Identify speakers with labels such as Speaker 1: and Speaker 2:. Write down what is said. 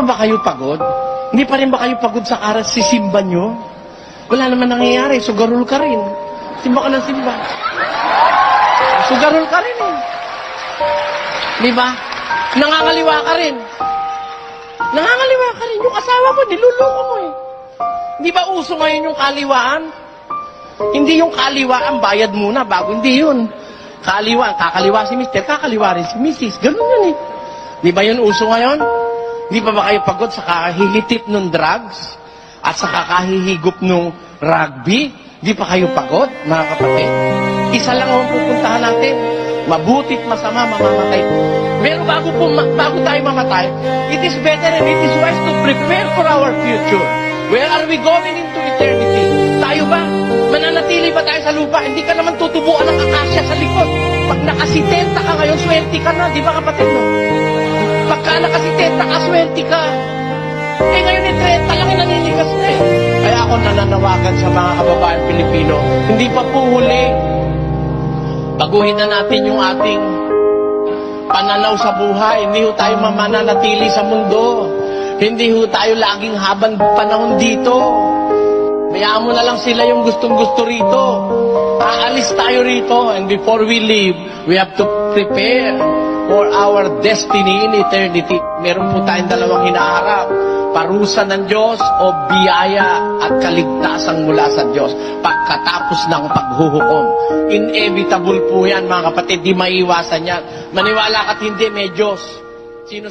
Speaker 1: pa ba kayo pagod? Hindi pa rin ba kayo pagod sa karas sisimba nyo? Wala naman nangyayari, sugarol ka rin. Simba ka ng simba. Sugarol ka rin eh. Di ba? Nangangaliwa ka rin. Nangangaliwa ka rin. Yung asawa ko, niluloko mo eh. Di ba uso ngayon yung kaliwaan? Hindi yung kaliwaan, bayad muna bago. Hindi yun. Kaliwaan, kakaliwa si mister, kakaliwa rin si misis. Ganun yun eh. Di ba yun uso ngayon? Di pa ba kayo pagod sa kakahilitip ng drugs? At sa kakahihigop ng rugby? Di pa kayo pagod, mga kapatid? Isa lang ang pupuntahan natin. Mabuti't masama, mamamatay. Pero bago tayo mamatay, it is better and it is wise to prepare for our future. Where are we going into eternity? Tayo ba? Mananatili ba tayo sa lupa? Hindi ka naman tutubuan ng akasya sa likod. Pag nakasitenta ka ngayon, swerte ka na. Di ba kapatid mo? Pagka nakasitenta ka, swerte ka. Eh ngayon yung 30 lang yung naninigas na eh. Kaya ako nananawagan sa mga kababayan Pilipino, hindi pa po huli. Baguhin na natin yung ating pananaw sa buhay. Hindi ho tayo mamananatili sa mundo. Hindi ho tayo laging habang panahon dito. Mayaan mo na lang sila yung gustong-gusto rito. Aalis tayo rito. And before we leave, we have to prepare for our destiny in eternity. Meron po tayong dalawang hinaharap. Parusa ng Diyos o biyaya at kaligtasan mula sa Diyos pagkatapos ng paghuhukom. Inevitable po yan, mga kapatid. Di maiwasan yan. Maniwala ka't hindi, may Diyos. Sino